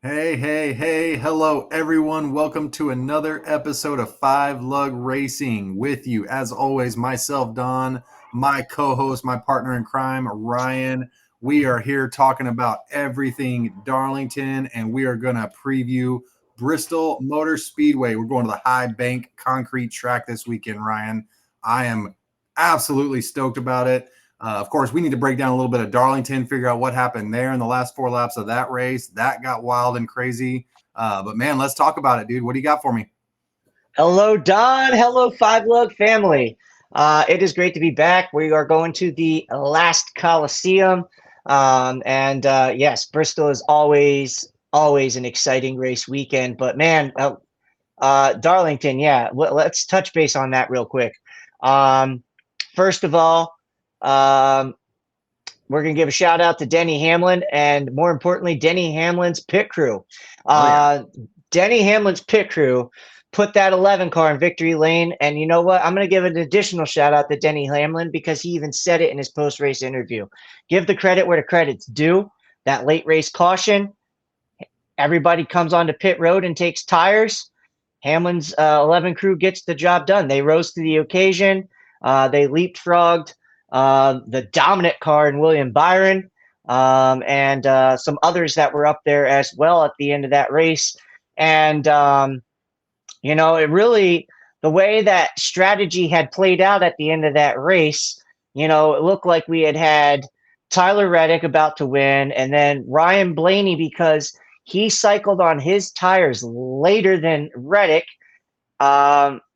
Hey, hey, hey, hello everyone. Welcome to another episode of Five Lug Racing with you. As always, myself, Don, my co host, my partner in crime, Ryan. We are here talking about everything Darlington, and we are going to preview Bristol Motor Speedway. We're going to the high bank concrete track this weekend, Ryan. I am absolutely stoked about it. Of course, we need to break down a little bit of Darlington, figure out what happened there in the last four laps of that race. That got wild and crazy. But man, let's talk about it, dude. What do you got for me? Hello, Don. Hello, Five Lug family. It is great to be back. We are going to the Last Coliseum. Yes, Bristol is always an exciting race weekend. But man, Darlington, yeah, let's touch base on that real quick. Um, First of all, um, we're going to give a shout out to Denny Hamlin and more importantly, Denny Hamlin's pit crew. Oh yeah, Uh, Denny Hamlin's pit crew put that 11 car in victory lane. And you know what? I'm going to give an additional shout out to Denny Hamlin because he even said it in his post race interview. Give the credit where the credit's due. That late race caution, everybody comes onto pit road and takes tires. Hamlin's 11 crew gets the job done. They rose to the occasion. They leapfrogged the dominant car in William Byron and some others that were up there as well at the end of that race. And, it really, the way that strategy had played out at the end of that race, it looked like we had Tyler Reddick about to win, and then Ryan Blaney, because he cycled on his tires later than Reddick.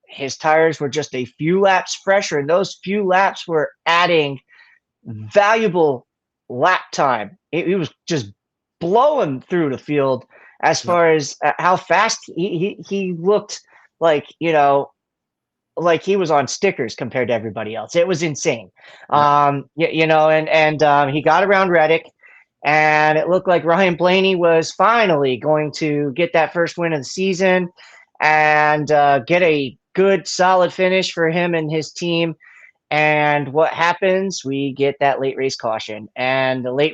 His tires were just a few laps fresher, and those few laps were adding valuable lap time. It was just blowing through the field as yep, far as how fast he looked like, like he was on stickers compared to everybody else. It was insane. yep. He got around Reddick, and it looked like Ryan Blaney was finally going to get that first win of the season and get a good, solid finish for him and his team. And what happens? We get that late race caution, and the late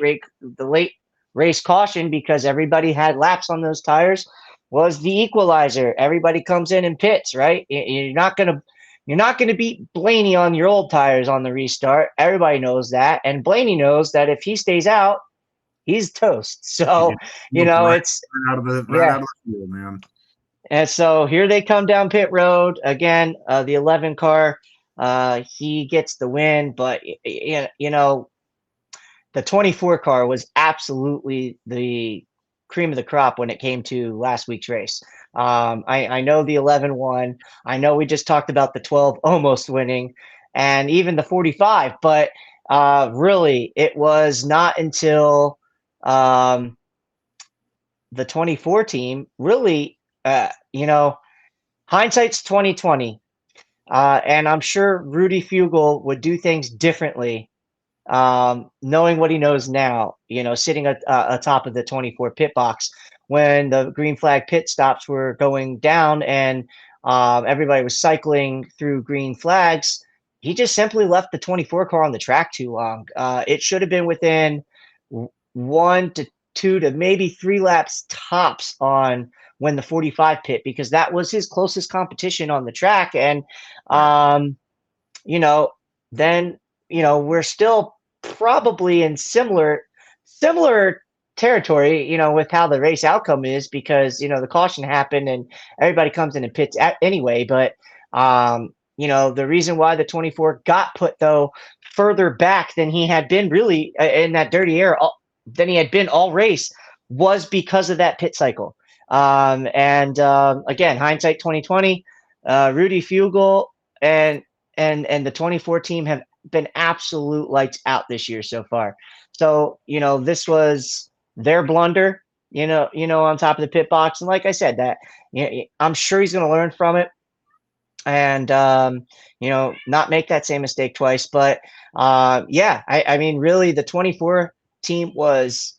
race caution, because everybody had laps on those tires, was the equalizer. Everybody comes in and pits, right? You're not gonna beat Blaney on your old tires on the restart. Everybody knows that, and Blaney knows that if he stays out, he's toast. You So get smoked right, it's right yeah. out of the field, man. And so here they come down pit road again. The 11 car, he gets the win, but the 24 car was absolutely the cream of the crop when it came to last week's race. I know the 11 won. I know we just talked about the 12 almost winning, and even the 45, but really, it was not until um, the 24 team really, hindsight's 2020, and I'm sure Rudy Fugle would do things differently, knowing what he knows now. Sitting atop of the 24 pit box when the green flag pit stops were going down and everybody was cycling through green flags. He just simply left the 24 car on the track too long. It should have been within 1 to 2 to maybe 3 laps tops on when the 45 pit, because that was his closest competition on the track. And, Right. um, you know, then, we're still probably in similar territory, with how the race outcome is, because, the caution happened and everybody comes in and pits anyway. But, the reason why the 24 got put, though, further back than he had been really in that dirty air than he had been all race was because of that pit cycle. Again, hindsight 2020, Rudy Fugle and the 24 team have been absolute lights out this year so far. So, this was their blunder, on top of the pit box. And like I said, that I'm sure he's going to learn from it and not make that same mistake twice. But yeah, I mean, really, the 24 team was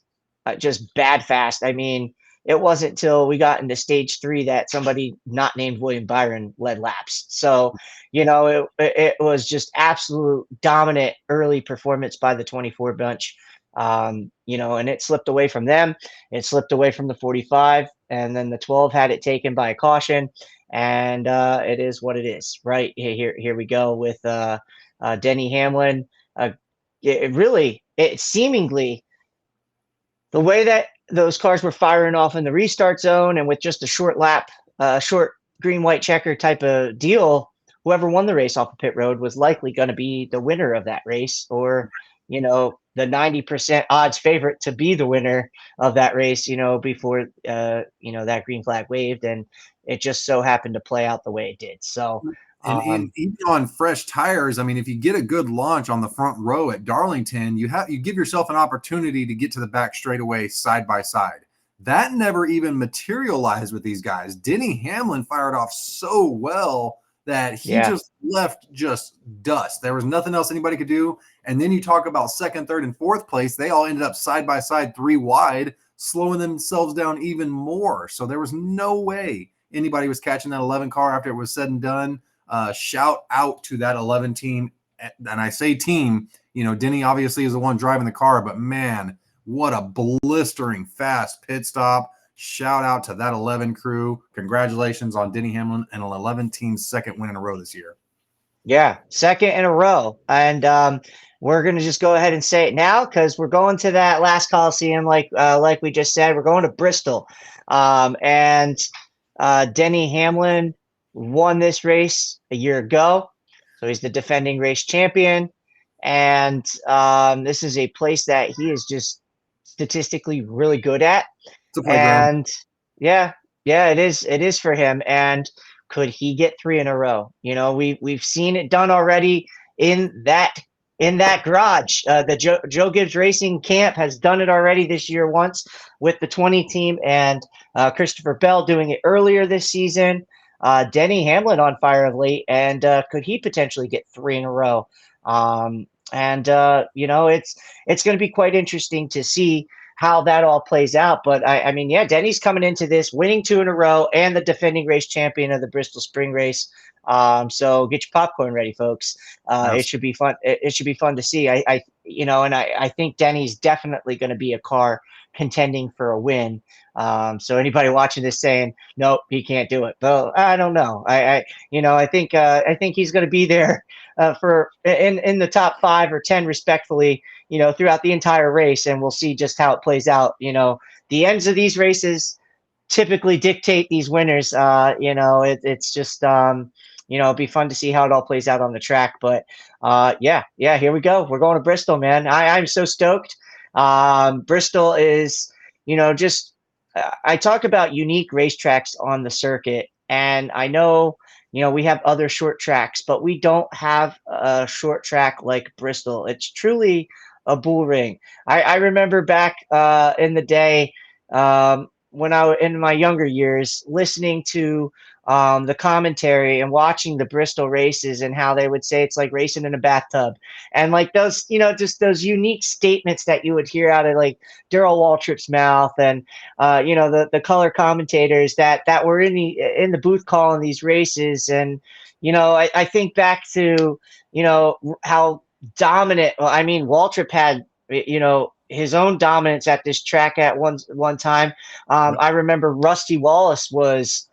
just bad fast. I mean, it wasn't until we got into stage 3 that somebody not named William Byron led laps. So, it was just absolute dominant early performance by the 24 bunch. And it slipped away from them. It slipped away from the 45, and then the 12 had it taken by a caution. And it is what it is, right? Here we go with Denny Hamlin. It seemingly the way that those cars were firing off in the restart zone and with just a short lap, short green white checker type of deal, whoever won the race off of pit road was likely going to be the winner of that race, or the 90% odds favorite to be the winner of that race, before that green flag waved, and it just so happened to play out the way it did. So And even on fresh tires, I mean, if you get a good launch on the front row at Darlington, you give yourself an opportunity to get to the back straightaway side by side. That never even materialized with these guys. Denny Hamlin fired off so well that he just left just dust. There was nothing else anybody could do. And then you talk about second, third, and fourth place. They all ended up side by side, 3 wide, slowing themselves down even more. So there was no way anybody was catching that 11 car after it was said and done. Shout out to that 11 team. And I say team, Denny obviously is the one driving the car, but man, what a blistering fast pit stop. Shout out to that 11 crew. Congratulations on Denny Hamlin and an 11 team second win in a row this year. Yeah, second in a row. And we're going to just go ahead and say it now because we're going to that Last Coliseum, like we just said. We're going to Bristol. And Denny Hamlin won this race a year ago. So he's the defending race champion. And this is a place that he is just statistically really good at. It's a playground. And yeah, it is for him. And could he get 3 in a row? We've seen it done already in that garage. The Joe Gibbs Racing camp has done it already this year once with the 20 team, and Christopher Bell doing it earlier this season. Denny Hamlin on fire of late, and could he potentially get 3 in a row? It's going to be quite interesting to see how that all plays out. But I mean, yeah, Denny's coming into this winning 2 in a row and the defending race champion of the Bristol Spring Race. So get your popcorn ready, folks. It should be fun. It should be fun to see. I think Denny's definitely going to be a car contending for a win. So anybody watching this saying, nope, he can't do it. Well, I don't know. I think he's going to be there for in the top 5 or 10 respectfully, throughout the entire race, and we'll see just how it plays out. The ends of these races typically dictate these winners. It's just it'd be fun to see how it all plays out on the track. But here we go. We're going to Bristol, man. I'm so stoked. Bristol is, just I talk about unique racetracks on the circuit, and I know we have other short tracks, but we don't have a short track like Bristol. It's truly a bull ring. I remember back in the day when in my younger years, listening to the commentary and watching the Bristol races and how they would say it's like racing in a bathtub, and like those, just those unique statements that you would hear out of like Darrell Waltrip's mouth, and the color commentators that were in the booth calling these races. And I think back to how dominant. Well, I mean, Waltrip had his own dominance at this track at one time. I remember Rusty Wallace was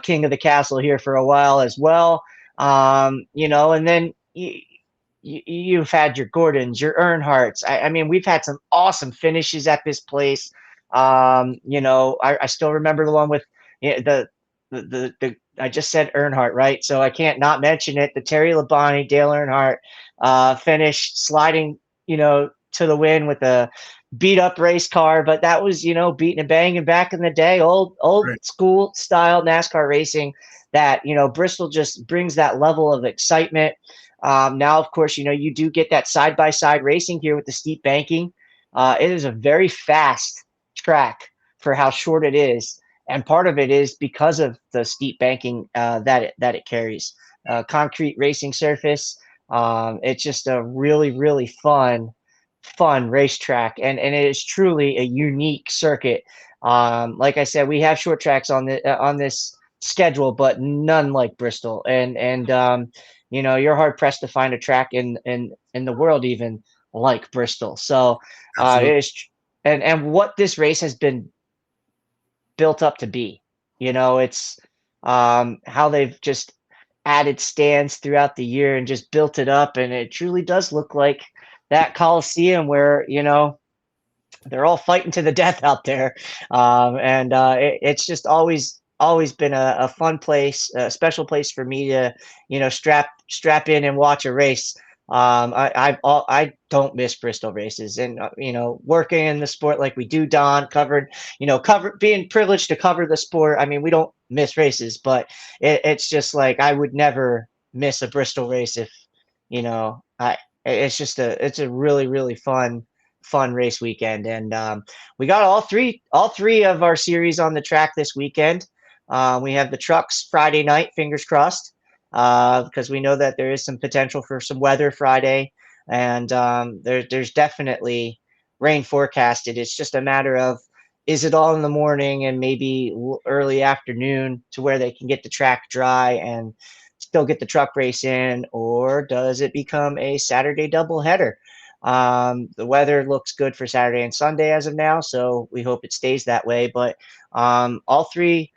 king of the castle here for a while as well. And then you've had your Gordons, your Earnhardts. I mean, we've had some awesome finishes at this place. I still remember the one with the I just said Earnhardt, right? So I can't not mention it. The Terry Labonte, Dale Earnhardt finish sliding, to the win with a beat up race car, but that was, beating and banging back in the day, old Right. school style NASCAR racing that, Bristol just brings that level of excitement. Now, of course, you do get that side by side racing here with the steep banking. It is a very fast track for how short it is. And part of it is because of the steep banking that it carries. Concrete racing surface. It's just a really, really fun racetrack, and it is truly a unique circuit. Like I said, we have short tracks on this schedule, but none like Bristol. And you're hard pressed to find a track in the world even like Bristol. So Absolutely. it's and what this race has been built up to be. It's how they've just added stands throughout the year and just built it up, and it truly does look like that Coliseum where they're all fighting to the death out there, and it's just always been a fun place, a special place for me to strap in and watch a race. I don't miss Bristol races, and working in the sport like we do, Don, being privileged to cover the sport. I mean, we don't miss races, but it's just like I would never miss a Bristol race if I. It's a really fun race weekend, and we got all three of our series on the track this weekend. We have the trucks Friday night, fingers crossed, because we know that there is some potential for some weather Friday, and there's definitely rain forecasted. It's just a matter of, is it all in the morning and maybe early afternoon to where they can get the track dry and still get the truck race in, or does it become a Saturday doubleheader? The weather looks good for Saturday and Sunday as of now, so we hope it stays that way. But all three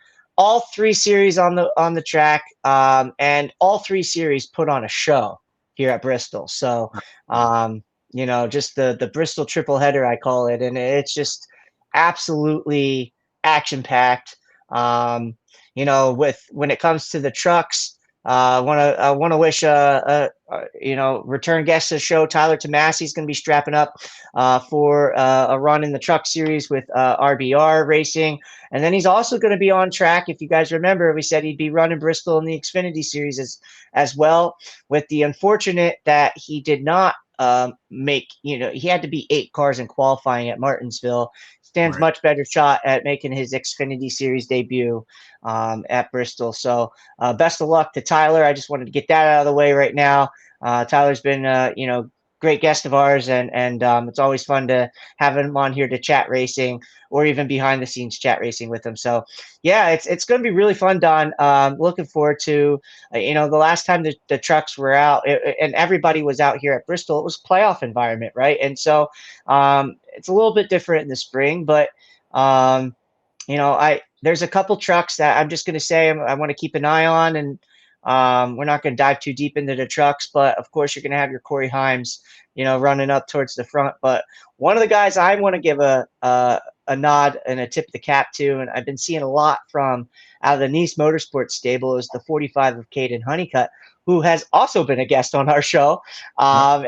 series on the track, and all three series put on a show here at Bristol. So just the Bristol triple header, I call it, and it's just absolutely action packed. With when it comes to the trucks, I want to wish return guest of the show, Tyler Tomasi, is going to be strapping up for a run in the truck series with RBR Racing, and then he's also going to be on track. If you guys remember, we said he'd be running Bristol in the Xfinity Series as well. With the unfortunate that he did not he had to be 8 cars in qualifying at Martinsville. Stands Right. much better shot at making his Xfinity Series debut at Bristol. So best of luck to Tyler. I just wanted to get that out of the way right now. Tyler's been, great guest of ours, and it's always fun to have him on here to chat racing, or even behind the scenes chat racing with him. So yeah, it's going to be really fun, Don. Looking forward to, the last time the trucks were out, and everybody was out here at Bristol, it was playoff environment, right? And so it's a little bit different in the spring, but I there's a couple trucks that I'm just going to say I want to keep an eye on, and we're not going to dive too deep into the trucks, but of course you're going to have your Corey Himes, running up towards the front. But one of the guys I want to give a nod and a tip of the cap to, and I've been seeing a lot from out of the Nice Motorsports stable, is the 45 of Caden Honeycutt, who has also been a guest on our show. Yep.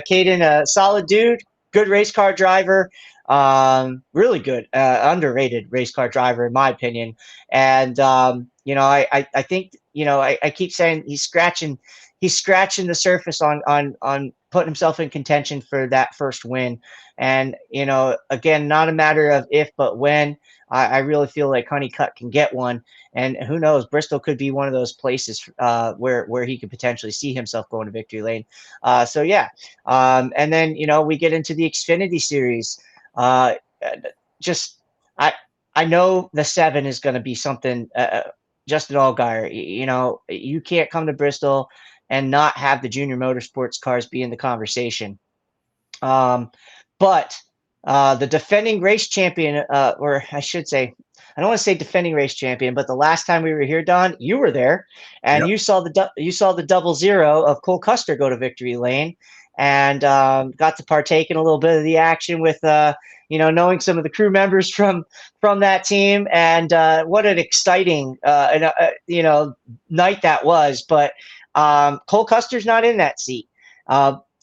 Caden, a solid dude, good race car driver. Really good, underrated race car driver in my opinion. And I think I keep saying he's scratching the surface on putting himself in contention for that first win. And again, not a matter of if but when. I really feel like Honeycutt can get one, and who knows, Bristol could be one of those places where he could potentially see himself going to victory lane. So yeah, and then we get into the Xfinity Series. Uh, just I I know the 7 is going to be something. Justin Allgaier, you can't come to Bristol and not have the junior motorsports cars be in the conversation. But the defending race champion, or I should say, I don't want to say defending race champion, but the last time we were here, Don, you were there, and Yep. you saw the 00 of Cole Custer go to victory lane, and got to partake in a little bit of the action with knowing some of the crew members from that team, and what an exciting night that was. But Cole Custer's not in that seat.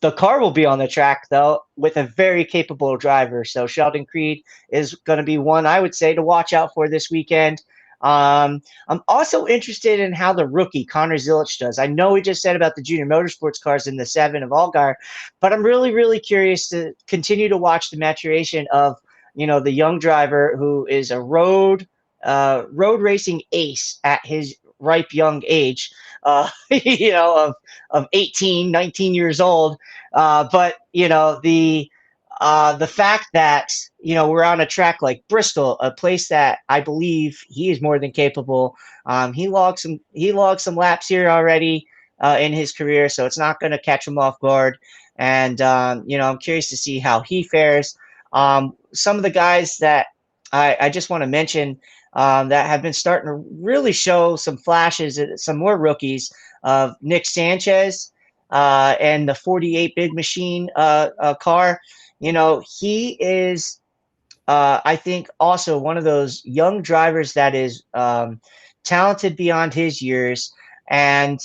The car will be on the track, though, with a very capable driver. So Sheldon Creed is going to be one I would say to watch out for this weekend. I'm also interested in how the rookie Connor Zilich does. I know we just said about the junior motorsports cars in the 7 of Allgaier, but I'm really, really curious to continue to watch the maturation of the young driver who is a road racing ace at his ripe young age, of 18, 19 years old. But the fact that we're on a track like Bristol, a place that I believe he is more than capable. He logged some laps here already in his career, so it's not going to catch him off guard. And I'm curious to see how he fares. Some of the guys that I just want to mention that have been starting to really show some flashes, some more rookies of Nick Sanchez and the 48 Big Machine car. He is, I think, also one of those young drivers that is talented beyond his years. And,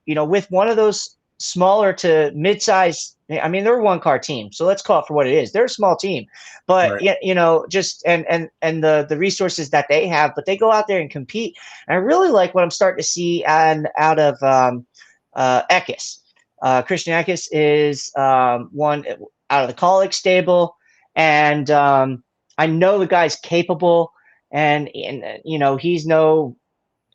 with one of those smaller to mid-size, I mean, they're a one-car team, so let's call it for what it is. They're a small team, but Right. just and the resources that they have, but they go out there and compete. And I really like what I'm starting to see out of Eckes. Christian Eckes is one out of the Colleague stable, and I know the guy's capable, and he's no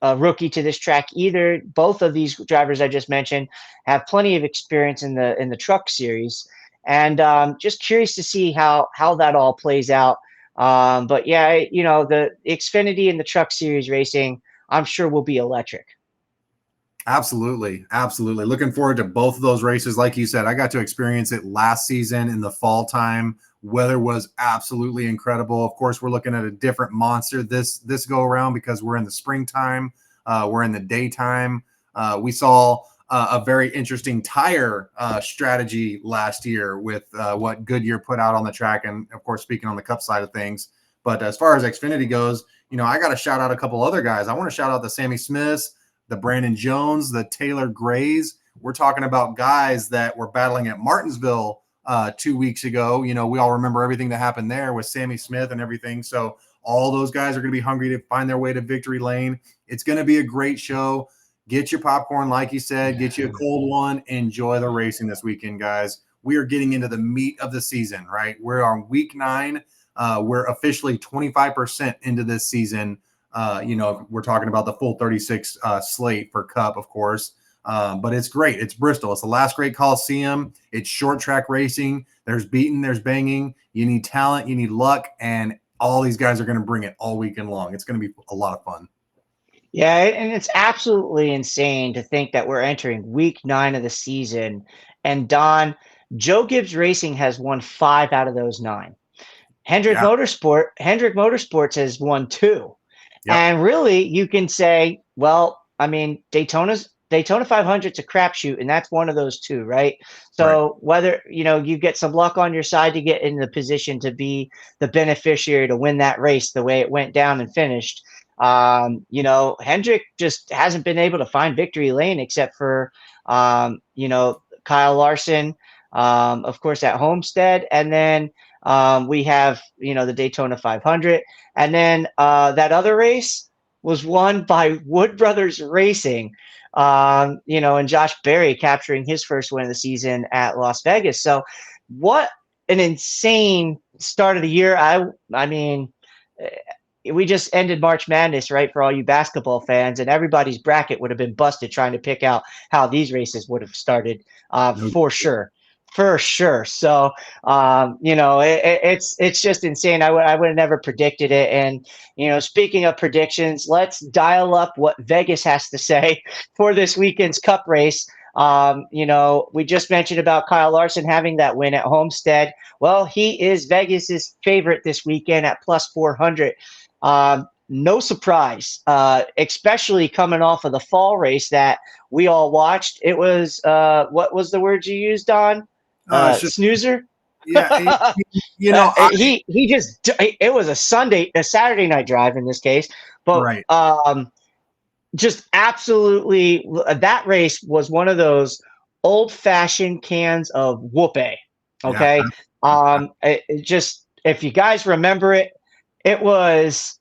rookie to this track either. Both of these drivers I just mentioned have plenty of experience in the truck series, and just curious to see how that all plays out. But yeah, the Xfinity and the truck series racing, I'm sure will be electric. Absolutely. Absolutely. Looking forward to both of those races. Like you said, I got to experience it last season in the fall time. Weather was absolutely incredible. Of course, we're looking at a different monster this go around because we're in the springtime. We're in the daytime. We saw a very interesting tire strategy last year with what Goodyear put out on the track. And of course, speaking on the Cup side of things. But as far as Xfinity goes, I got to shout out a couple other guys. I want to shout out the Sammy Smiths, the Brandon Jones, the Taylor Grays. We're talking about guys that were battling at Martinsville 2 weeks ago. We all remember everything that happened there with Sammy Smith and everything. So all those guys are going to be hungry to find their way to victory lane. It's going to be a great show. Get your popcorn, like you said, get you a cold one. Enjoy the racing this weekend, guys. We are getting into the meat of the season, right? We're on week 9. We're officially 25% into this season. We're talking about the full 36 slate for Cup, of course. But it's great. It's Bristol. It's the last great Coliseum. It's short track racing. There's beating, there's banging. You need talent, you need luck, and all these guys are going to bring it all weekend long. It's going to be a lot of fun. Yeah, and it's absolutely insane to think that we're entering week 9 of the season. And Joe Gibbs Racing has won 5 out of those 9. Yeah. Hendrick Motorsports has won 2. Yep. And really, you can say, well, I mean, Daytona 500 is a crapshoot, and that's one of those 2, right? Right. So whether you get some luck on your side to get in the position to be the beneficiary to win that race the way it went down and finished. Hendrick just hasn't been able to find victory lane except for Kyle Larson, of course, at Homestead, and then we have the Daytona 500. And then that other race was won by Wood Brothers Racing, and Josh Berry capturing his first win of the season at Las Vegas. So what an insane start of the year. I mean, we just ended March Madness, right, for all you basketball fans, and everybody's bracket would have been busted trying to pick out how these races would have started for sure. For sure. So, it's just insane. I would have never predicted it. And, speaking of predictions, let's dial up what Vegas has to say for this weekend's Cup race. We just mentioned about Kyle Larson having that win at Homestead. Well, he is Vegas's favorite this weekend at plus 400. No surprise, especially coming off of the fall race that we all watched. It was, what was the word you used, Don? It's just, Snoozer. yeah. He just, it was a Saturday night drive in this case, but Right. just absolutely, that race was one of those old fashioned cans of whoopee. Okay. Yeah. Just, if you guys remember it, it was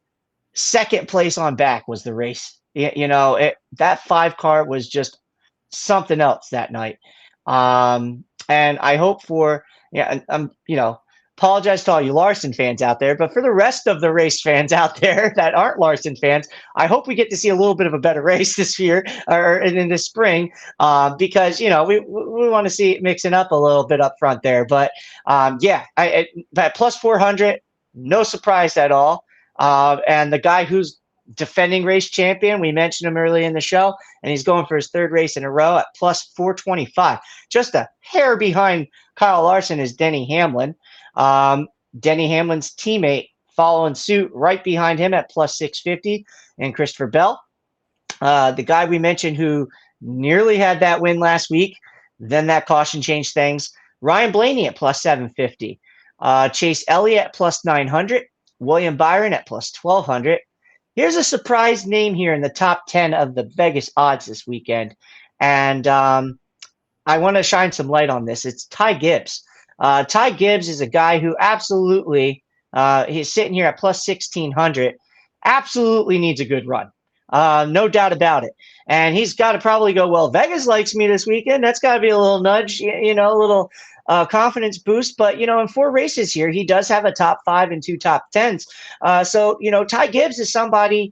second place on back was the race. That 5 car was just something else that night. And I hope for, apologize to all you Larson fans out there, but for the rest of the race fans out there that aren't Larson fans, I hope we get to see a little bit of a better race this year or in the spring, because, we want to see it mixing up a little bit up front there. But that plus 400, no surprise at all. And the guy who's defending race champion. We mentioned him early in the show, and he's going for his third race in a row at plus 425. Just a hair behind Kyle Larson is Denny Hamlin. Denny Hamlin's teammate following suit right behind him at plus 650, and Christopher Bell. The guy we mentioned who nearly had that win last week, then that caution changed things. Ryan Blaney at plus 750. Chase Elliott at plus 900. William Byron at plus 1200. Here's a surprise name here in the top 10 of the Vegas odds this weekend. And I want to shine some light on this. It's Ty Gibbs. Ty Gibbs is a guy who absolutely, he's sitting here at plus 1600, absolutely needs a good run. No doubt about it. And he's got to probably go, well, Vegas likes me this weekend. That's got to be a little nudge, a little confidence boost. But, in 4 races here, he does have a top 5 and 2 top 10s. So, Ty Gibbs is somebody,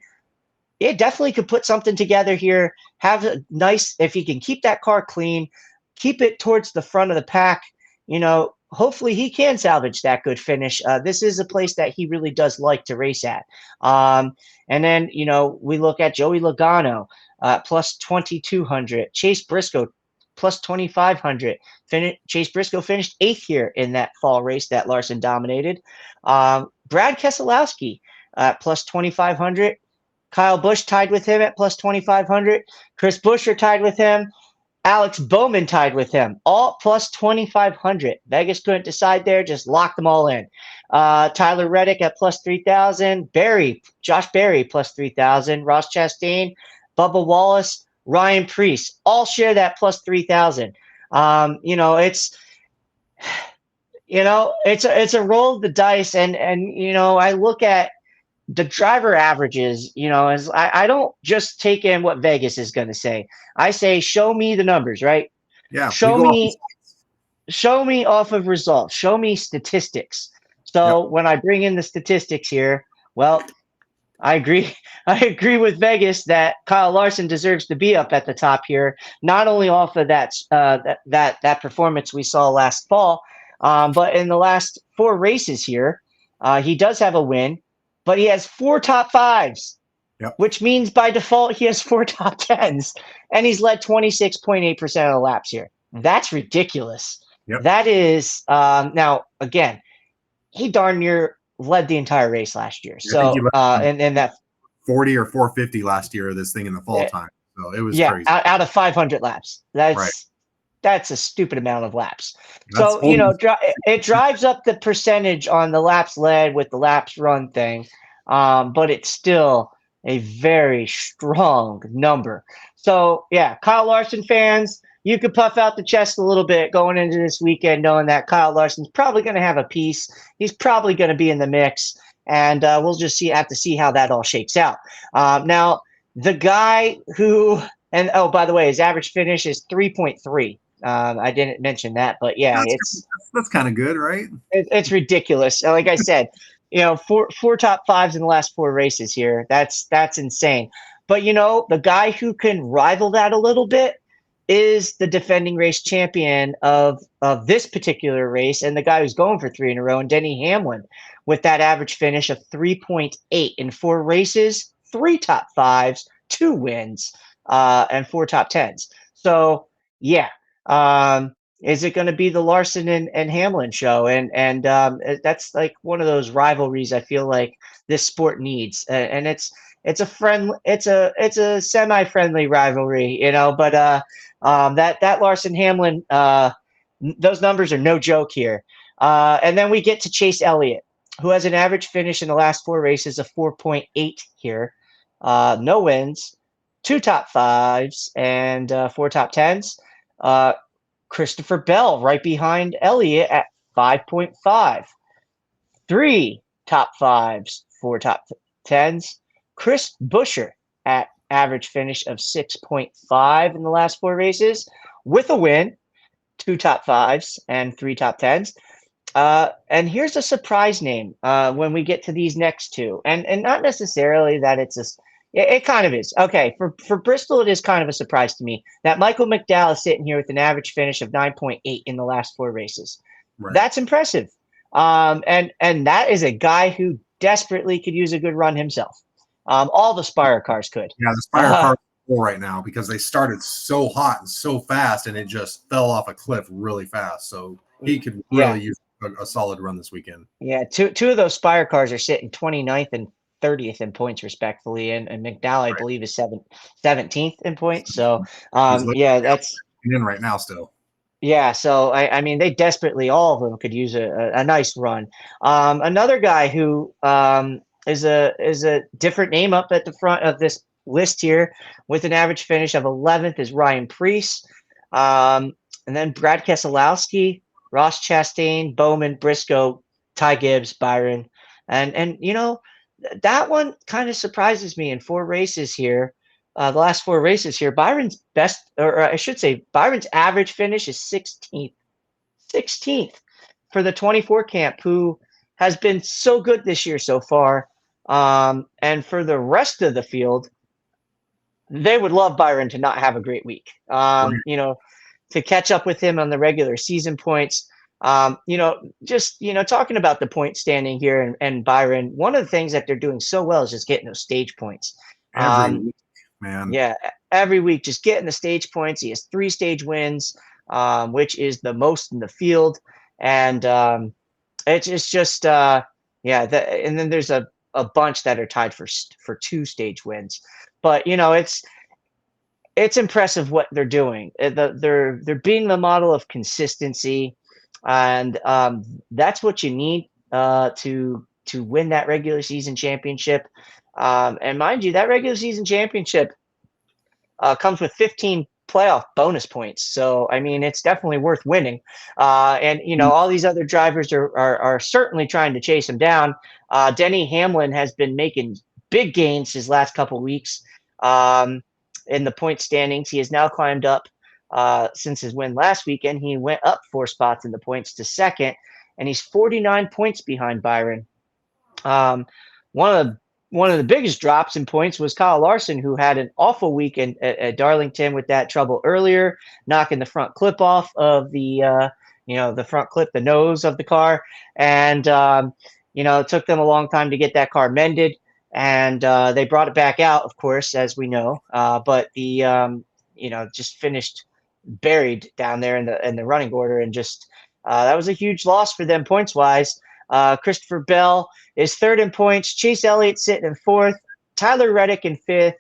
it definitely could put something together here. Have a nice, if he can keep that car clean, keep it towards the front of the pack, hopefully he can salvage that good finish. This is a place that he really does like to race at. And then, we look at Joey Logano, plus 2,200. Chase Briscoe, plus 2,500. Chase Briscoe finished 8th here in that fall race that Larson dominated. Brad Keselowski, plus 2,500. Kyle Busch tied with him at plus 2,500. Chris Buescher tied with him. Alex Bowman tied with him, all plus 2,500. Vegas couldn't decide there, just locked them all in. Tyler Reddick at plus 3,000. Josh Berry plus 3,000. Ross Chastain, Bubba Wallace, Ryan Preece all share that plus 3,000. It's a roll of the dice, and I look at the driver averages, as I don't just take in what Vegas is going to say. I say, show me the numbers, right? Yeah. Show me off of results. Show me statistics. So when I bring in the statistics here, well, I agree. I agree with Vegas that Kyle Larson deserves to be up at the top here, not only off of that performance we saw last fall, but in the last 4 races here, he does have a win. But he has 4 top 5s, which means by default he has 4 top 10s, and he's led 26.8% of the laps here. That's ridiculous. That is now again, he darn near led the entire race last year. So and that 40 or 450 last year of this thing in the fall time. So it was crazy. Out of 500 laps. That's a stupid amount of laps. So, it drives up the percentage on the laps led with the laps run thing, but it's still a very strong number. So, Kyle Larson fans, you could puff out the chest a little bit going into this weekend knowing that Kyle Larson's probably going to have a piece. He's probably going to be in the mix, and we'll just have to see how that all shakes out. Now, the guy who – and, oh, by the way, his average finish is 3.3. I didn't mention that, but that's kind of good, right? It's ridiculous. Like I said, 4 top 5s in the last 4 races here. That's insane. But the guy who can rival that a little bit is the defending race champion of this particular race, and the guy who's going for 3 in a row, and Denny Hamlin, with that average finish of 3.8 in 4 races, 3 top 5s, 2 wins, and 4 top 10s. So is it going to be the Larson and Hamlin show? And that's like one of those rivalries I feel like this sport needs. And it's a semi-friendly rivalry, but that Larson Hamlin, those numbers are no joke here. And then we get to Chase Elliott, who has an average finish in the last 4 races of 4.8 here. No wins, 2 top 5s, and 4 top 10s. Christopher Bell right behind Elliott at 5.5. 3 top 5s, 4 top 10s. Chris Buescher at average finish of 6.5 in the last 4 races with a win, 2 top 5s and 3 top 10s. And here's a surprise name when we get to these next 2. And not necessarily that it kind of is. Okay, for Bristol, it is kind of a surprise to me that Michael McDowell is sitting here with an average finish of 9.8 in the last 4 races. Right. That's impressive. And that is a guy who desperately could use a good run himself. All the Spire cars could. Yeah, the Spire car is full right now because they started so hot and so fast, and it just fell off a cliff really fast. So he could Yeah, really use a solid run this weekend. yeah. Two of those Spire cars are sitting 29th and 30th in points, respectfully, and McDowell, I Right. believe, is 17th in points. So, He's looking yeah, that's in right now still. yeah. So I mean, they desperately all of them could use a nice run. Another guy who is a different name up at the front of this list here with an average finish of 11th is Ryan Preece. And then Brad Keselowski, Ross Chastain, Bowman, Briscoe, Ty Gibbs, Byron. And that one kind of surprises me in 4 races here. The last 4 races here, Byron's best, or I should say, Byron's average finish is 16th. 16th for the 24 camp, who has been so good this year so far. And for the rest of the field, they would love Byron to not have a great week. Right. To catch up with him on the regular season points. Talking about the point standing here and Byron, one of the things that they're doing so well is just getting those stage points. Every Um, week, man. yeah, every week, just getting the stage points. He has 3 stage wins, which is the most in the field, and it's just yeah. And then there's a bunch that are tied for 2 stage wins, but it's impressive what they're doing. They're being the model of consistency, and that's what you need to win that regular season championship. And mind you, that regular season championship comes with 15 playoff bonus points. So I mean, it's definitely worth winning. And all these other drivers are certainly trying to chase him down. Denny Hamlin has been making big gains his last couple weeks in the point standings. He has now climbed up since his win last weekend. He went up 4 spots in the points to second, and he's 49 points behind Byron. Um, one of the one of the biggest drops in points was Kyle Larson, who had an awful week at Darlington with that trouble earlier, knocking the front clip off of the front clip, the nose of the car, and it took them a long time to get that car mended, and they brought it back out, of course, as we know, but the just finished buried down there in the running order, and just that was a huge loss for them points wise. Christopher Bell is third in points. Chase Elliott sitting in fourth. Tyler Reddick in fifth.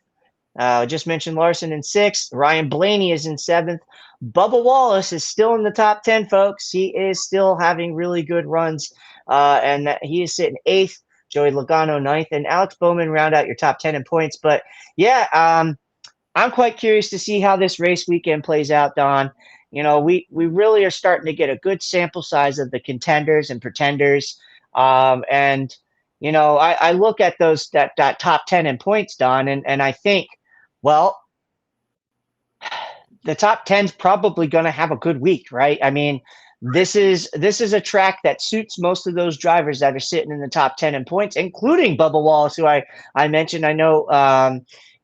Just mentioned Larson in sixth. Ryan Blaney is in seventh. Bubba Wallace is still in the top 10, folks. He is still having really good runs, and he is sitting eighth. Joey Logano ninth, and Alex Bowman round out your top 10 in points. But yeah, I'm quite curious to see how this race weekend plays out, Don. We really are starting to get a good sample size of the contenders and pretenders. And I look at that top 10 in points, Don, and I think, well, the top 10's probably going to have a good week, right? I mean, this is a track that suits most of those drivers that are sitting in the top 10 in points, including Bubba Wallace, who I mentioned. I know,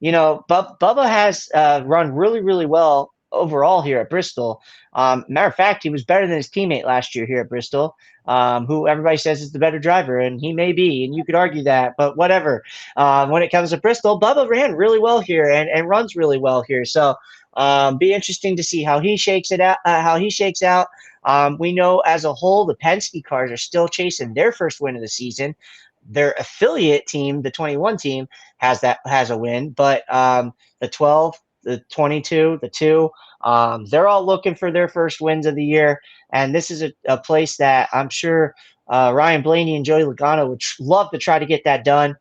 Bubba has run really, really well overall here at Bristol. Matter of fact, he was better than his teammate last year here at Bristol, who everybody says is the better driver, and he may be, and you could argue that, but whatever. When it comes to Bristol, Bubba ran really well here and runs really well here. So be interesting to see how he shakes it out. We know as a whole, the Penske cars are still chasing their first win of the season. Their affiliate team, the 21 team, has a win, but the 12, the 22, the 2, they're all looking for their first wins of the year. And this is a place that I'm sure Ryan Blaney and Joey Logano would love to try to get that done.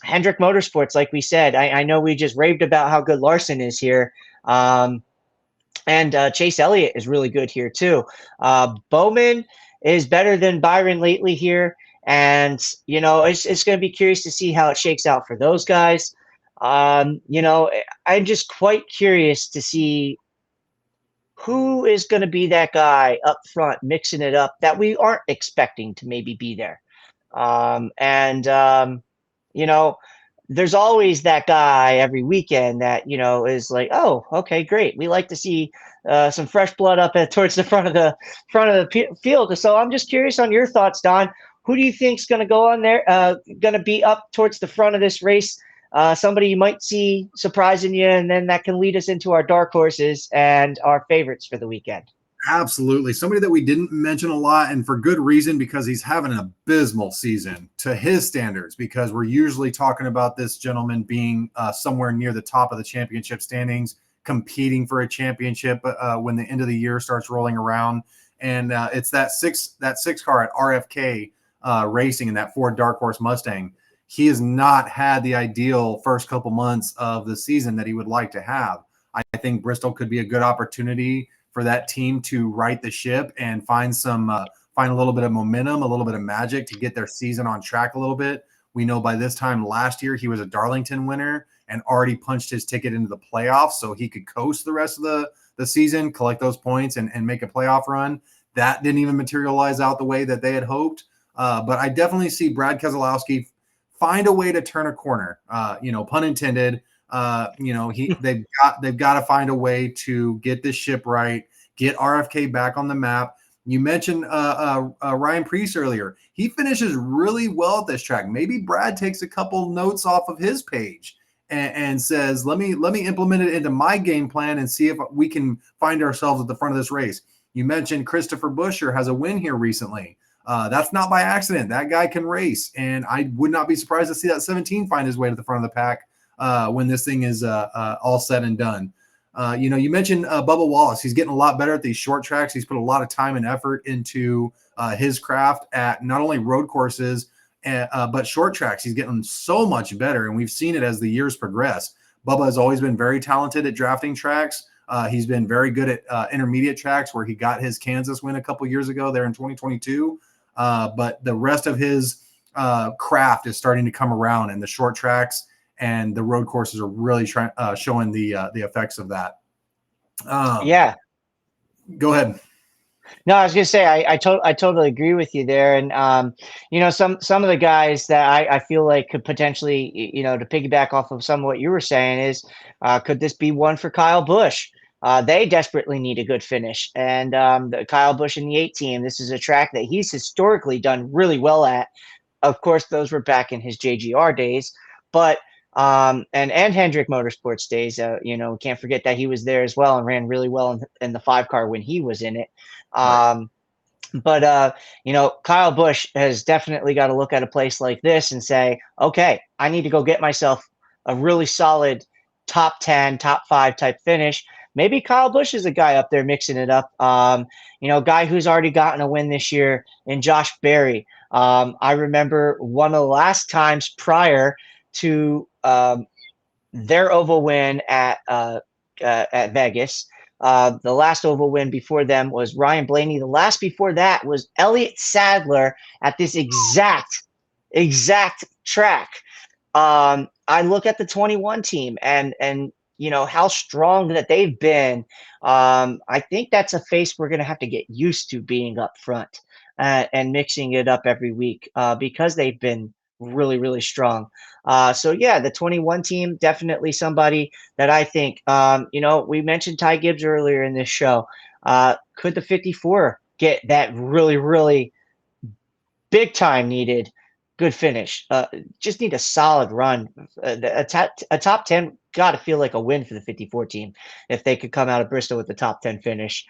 Hendrick Motorsports, like we said, I know we just raved about how good Larson is here. And Chase Elliott is really good here too. Bowman is better than Byron lately here. And, it's going to be curious to see how it shakes out for those guys. I'm just quite curious to see who is going to be that guy up front mixing it up that we aren't expecting to maybe be there. There's always that guy every weekend that, is like, oh, okay, great. We like to see some fresh blood up towards the front of the field. So I'm just curious on your thoughts, Don. Who do you think's going to go on there? Going to be up towards the front of this race? Somebody you might see surprising you, and then that can lead us into our dark horses and our favorites for the weekend. Absolutely. Somebody that we didn't mention a lot, and for good reason, because he's having an abysmal season to his standards, because we're usually talking about this gentleman being somewhere near the top of the championship standings, competing for a championship when the end of the year starts rolling around. And it's that six car at RFK Racing in that Ford Dark Horse Mustang. He has not had the ideal first couple months of the season that he would like to have. I think Bristol could be a good opportunity for that team to right the ship and find a little bit of momentum, a little bit of magic to get their season on track a little bit. We know by this time last year he was a Darlington winner and already punched his ticket into the playoffs, so he could coast the rest of the season, collect those points, and make a playoff run. That didn't even materialize out the way that they had hoped. But I definitely see Brad Keselowski find a way to turn a corner. Pun intended. They've got to find a way to get this ship right, get RFK back on the map. You mentioned Ryan Preece earlier. He finishes really well at this track. Maybe Brad takes a couple notes off of his page and says, let me implement it into my game plan and see if we can find ourselves at the front of this race. You mentioned Christopher Buescher has a win here recently. That's not by accident. That guy can race, and I would not be surprised to see that 17 find his way to the front of the pack when this thing is all said and done. You mentioned Bubba Wallace. He's getting a lot better at these short tracks. He's put a lot of time and effort into his craft at not only road courses, but short tracks. He's getting so much better, and we've seen it as the years progress. Bubba has always been very talented at drafting tracks. He's been very good at intermediate tracks, where he got his Kansas win a couple years ago there in 2022. But the rest of his craft is starting to come around, and the short tracks and the road courses are really showing the effects of that. Yeah. Go ahead. No, I was gonna say I totally agree with you there, and some of the guys that I feel like could potentially, to piggyback off of some of what you were saying is, could this be one for Kyle Busch? They desperately need a good finish, and Kyle Busch in the 8 team. This is a track that he's historically done really well at. Of course, those were back in his JGR days, but and Hendrick Motorsports days. We can't forget that he was there as well and ran really well in the 5 car when he was in it. Right. But Kyle Busch has definitely got to look at a place like this and say, okay, I need to go get myself a really solid top 10, top 5 type finish. Maybe Kyle Busch is a guy up there mixing it up. Guy who's already gotten a win this year in Josh Berry. I remember one of the last times prior to their oval win at Vegas. The last oval win before them was Ryan Blaney. The last before that was Elliott Sadler at this exact track. I look at the 21 team and how strong that they've been. I think that's a face we're going to have to get used to being up front and mixing it up every week because they've been really, really strong. So yeah, the 21 team, definitely somebody that I think, we mentioned Ty Gibbs earlier in this show. Could the 54 get that really, really big time needed good finish? Just need a solid run. A top 10 got to feel like a win for the 54 team if they could come out of Bristol with the top 10 finish.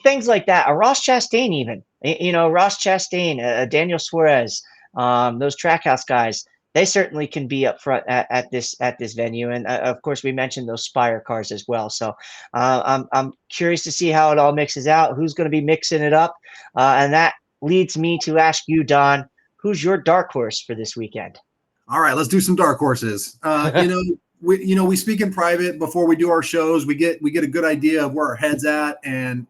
Things like that. A Ross Chastain even. Ross Chastain, Daniel Suarez, those Trackhouse guys, they certainly can be up front at this venue. And of course, we mentioned those Spire cars as well. So I'm curious to see how it all mixes out, who's going to be mixing it up. And that leads me to ask you, Don, who's your dark horse for this weekend? All right, let's do some dark horses. We speak in private before we do our shows. We get a good idea of where our head's at, and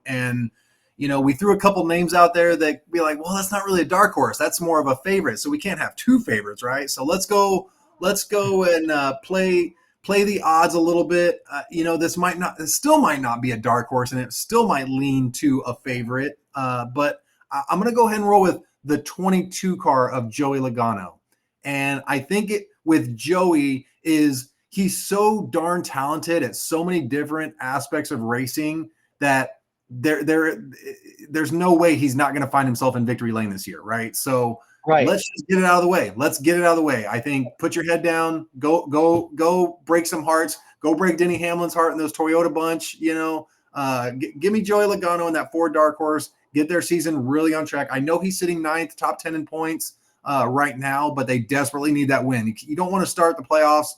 we threw a couple names out there that be like, well, that's not really a dark horse. That's more of a favorite. So we can't have 2 favorites, right? So let's go and play the odds a little bit. This still might not be a dark horse, and it still might lean to a favorite. But I'm going to go ahead and roll with the 22 car of Joey Logano. And I think with Joey is he's so darn talented at so many different aspects of racing that there's no way he's not going to find himself in victory lane this year, right? So Right. let's just get it out of the way. Let's get it out of the way. I think put your head down, go break some hearts, go break Denny Hamlin's heart in those Toyota bunch. Give me Joey Logano in that Ford dark horse. Get their season really on track. I know he's sitting ninth, top 10 in points right now, but they desperately need that win. You don't want to start the playoffs.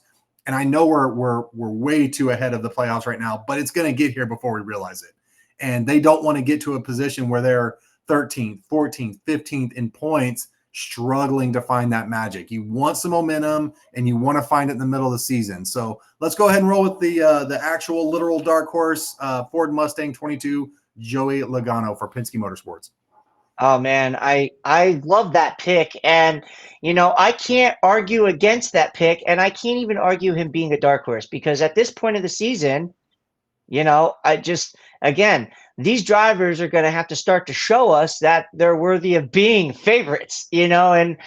And I know we're way too ahead of the playoffs right now, but it's going to get here before we realize it. And they don't want to get to a position where they're 13th, 14th, 15th in points, struggling to find that magic. You want some momentum, and you want to find it in the middle of the season. So let's go ahead and roll with the actual literal dark horse, Ford Mustang 22, Joey Logano for Penske Motorsports. Oh man, I love that pick, and I can't argue against that pick, and I can't even argue him being a dark horse because at this point of the season, I just, again, these drivers are going to have to start to show us that they're worthy of being favorites, and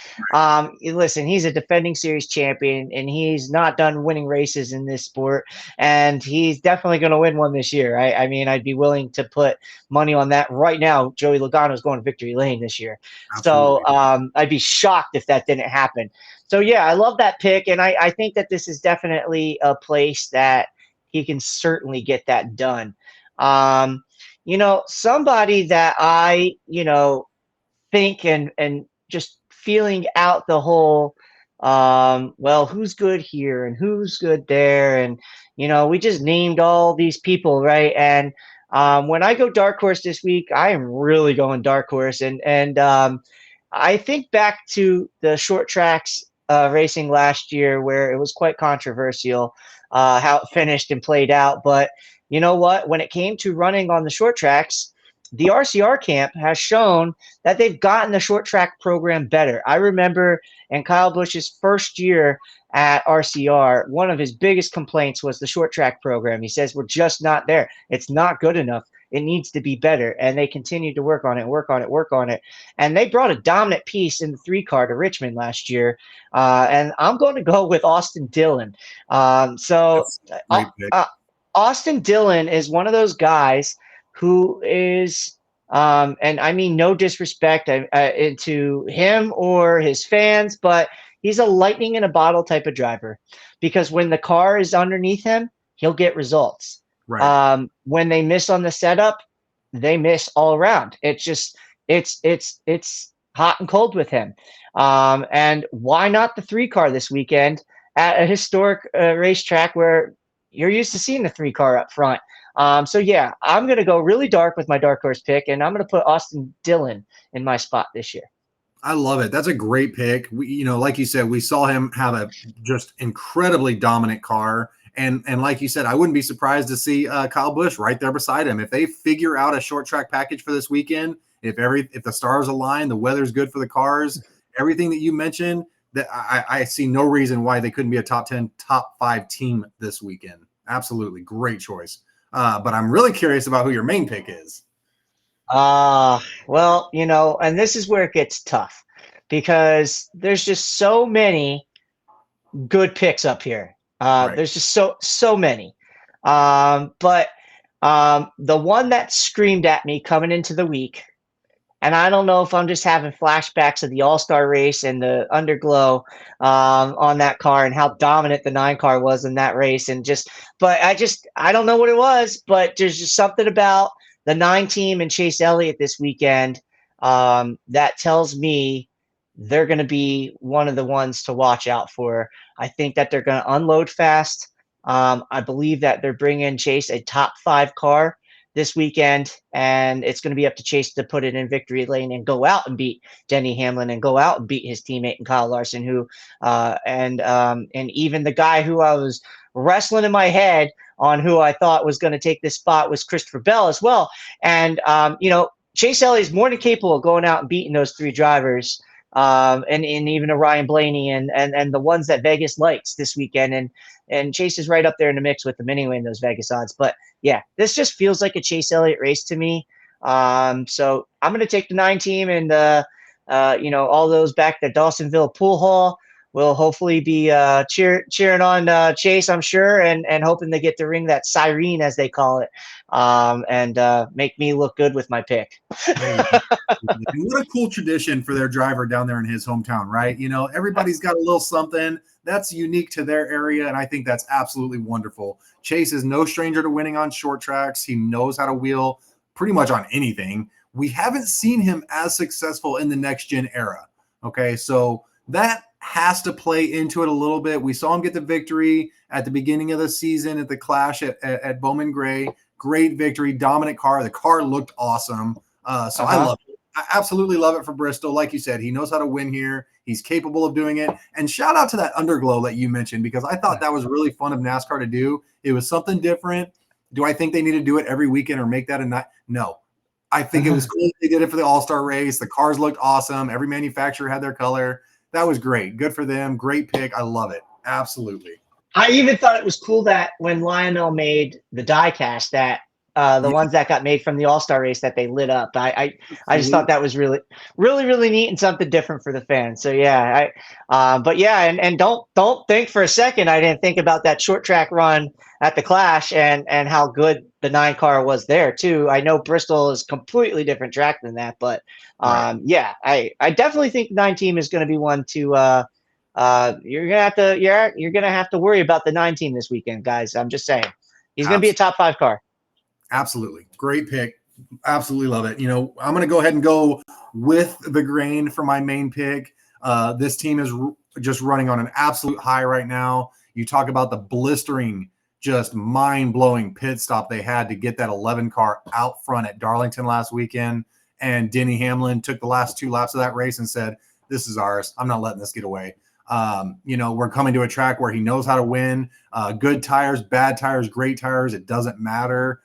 listen, he's a defending series champion and he's not done winning races in this sport. And he's definitely going to win one this year. I mean, I'd be willing to put money on that right now. Joey Logano is going to victory lane this year. So Absolutely. I'd be shocked if that didn't happen. So yeah, I love that pick. And I think that this is definitely a place that he can certainly get that done. Somebody that I, think and just feeling out the whole, well, who's good here and who's good there. And, we just named all these people, right? And when I go dark horse this week, I am really going dark horse. And I think back to the short tracks racing last year where it was quite controversial how it finished and played out. But you know what? When it came to running on the short tracks, the RCR camp has shown that they've gotten the short track program better. I remember in Kyle Busch's first year at RCR, one of his biggest complaints was the short track program. He says, we're just not there. It's not good enough. It needs to be better. And they continued to work on it, work on it, work on it. And they brought a dominant piece in the 3 car to Richmond last year. And I'm going to go with Austin Dillon. That's a great pick. Austin Dillon is one of those guys who is, and I mean no disrespect to him or his fans, but he's a lightning in a bottle type of driver because when the car is underneath him, he'll get results. Right. When they miss on the setup, they miss all around. It's just it's hot and cold with him. And why not the 3 car this weekend at a historic racetrack where you're used to seeing the 3 car up front? So yeah, I'm going to go really dark with my dark horse pick, and I'm going to put Austin Dillon in my spot this year. I love it. That's a great pick. Like you said, we saw him have a just incredibly dominant car. And like you said, I wouldn't be surprised to see Kyle Busch right there beside him. If they figure out a short track package for this weekend, if the stars align, the weather's good for the cars, everything that you mentioned, that I see no reason why they couldn't be a top 10, top 5 team this weekend. Absolutely. Great choice. But I'm really curious about who your main pick is. Well, and this is where it gets tough because there's just so many good picks up here. Right. There's just so many. But the one that screamed at me coming into the week, and I don't know if I'm just having flashbacks of the All-Star race and the underglow on that car and how dominant the 9 car was in that race, but I don't know what it was, but there's just something about the 9 team and Chase Elliott this weekend that tells me they're going to be one of the ones to watch out for. I think that they're going to unload fast. I believe that they're bringing Chase a top 5 car this weekend, and it's going to be up to Chase to put it in victory lane and go out and beat Denny Hamlin and go out and beat his teammate and Kyle Larson, and even the guy who I was wrestling in my head on who I thought was going to take this spot was Christopher Bell as well. And Chase Elliott is more than capable of going out and beating those 3 drivers. And even a Ryan Blaney and the ones that Vegas likes this weekend. And Chase is right up there in the mix with them anyway in those Vegas odds. But yeah, this just feels like a Chase Elliott race to me. So I'm going to take the 9 team and, all those back to Dawsonville Pool Hall. we'll hopefully be cheering on Chase, I'm sure, and hoping to get to ring that siren, as they call it, and make me look good with my pick. Hey, what a cool tradition for their driver down there in his hometown, right? You know, everybody's got a little something that's unique to their area, and I think that's absolutely wonderful. Chase is no stranger to winning on short tracks. He knows how to wheel pretty much on anything. We haven't seen him as successful in the next gen era. Okay, so that has to play into it a little bit. We saw him get the victory at the beginning of the season at the Clash at Bowman Gray. Great victory, dominant car. The car looked awesome. So I love it. I absolutely love it for Bristol. Like you said, he knows how to win here. He's capable of doing it. And shout out to that underglow that you mentioned, because I thought that was really fun of NASCAR to do. It was something different. Do I think they need to do it every weekend or make that a night? No. I think it was cool they did it for the All-Star race. The cars looked awesome. Every manufacturer had their color. That was great. Good for them. Great pick. I love it. Absolutely. I even thought it was cool that when Lionel made the die cast, that the ones that got made from the All-Star race, that they lit up. I just thought that was really, really, really neat and something different for the fans. So yeah, but yeah, and don't think for a second I didn't think about that short track run at the Clash and how good the 9 car was there too. I know Bristol is completely different track than that, but yeah, I definitely think 9 team is going to be one to you're gonna have to worry about the 9 team this weekend, guys. I'm just saying, he's gonna be a top 5 car. Absolutely. Great pick. Absolutely love it. You know, I'm going to go ahead and go with the grain for my main pick. This team is just running on an absolute high right now. You talk about the blistering, just mind-blowing pit stop they had to get that 11 car out front at Darlington last weekend. And Denny Hamlin took the last 2 laps of that race and said, this is ours. I'm not letting this get away. You know, we're coming to a track where he knows how to win. Good tires, bad tires, great tires. It doesn't matter.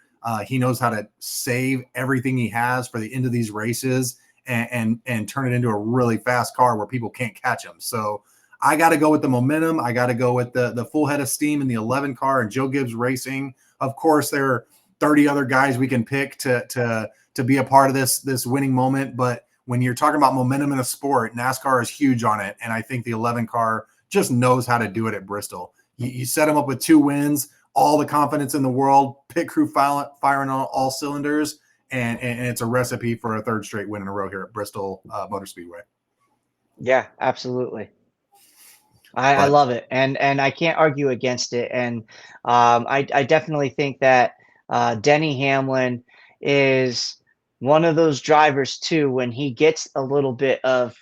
He knows how to save everything he has for the end of these races and turn it into a really fast car where people can't catch him. So I got to go with the momentum. I got to go with the full head of steam in the 11 car and Joe Gibbs Racing. Of course, there are 30 other guys we can pick to be a part of this winning moment. But when you're talking about momentum in a sport, NASCAR is huge on it. And I think the 11 car just knows how to do it at Bristol. You set him up with 2 wins, all the confidence in the world, pit crew firing on all cylinders, and it's a recipe for a 3rd straight win in a row here at Bristol Motor Speedway. Yeah, absolutely. I love it, and I can't argue against it. And I definitely think that Denny Hamlin is one of those drivers too. When he gets a little bit of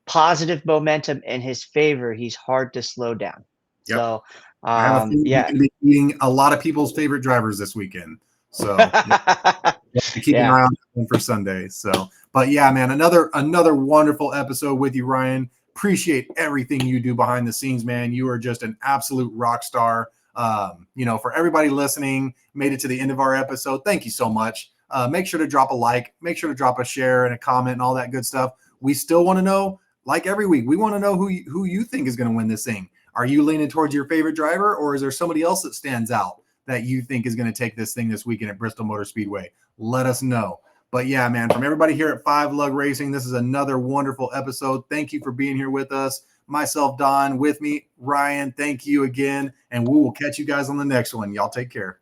positive momentum in his favor, he's hard to slow down. Yep. So I have a feeling yeah, he's going to be beating a lot of people's favorite drivers this weekend. So keep an eye on that for Sunday. So, but yeah, man, another wonderful episode with you, Ryan. Appreciate everything you do behind the scenes, man. You are just an absolute rock star. You know, for everybody listening, made it to the end of our episode. Thank you so much. Make sure to drop a like, make sure to drop a share and a comment and all that good stuff. We still want to know, like every week, we want to know who you think is going to win this thing. Are you leaning towards your favorite driver, or is there somebody else that stands out that you think is going to take this thing this weekend at Bristol Motor Speedway? Let us know. But yeah, man, from everybody here at Five Lug Racing, this is another wonderful episode. Thank you for being here with us. Myself, Don, with me, Ryan, thank you again. And we will catch you guys on the next one. Y'all take care.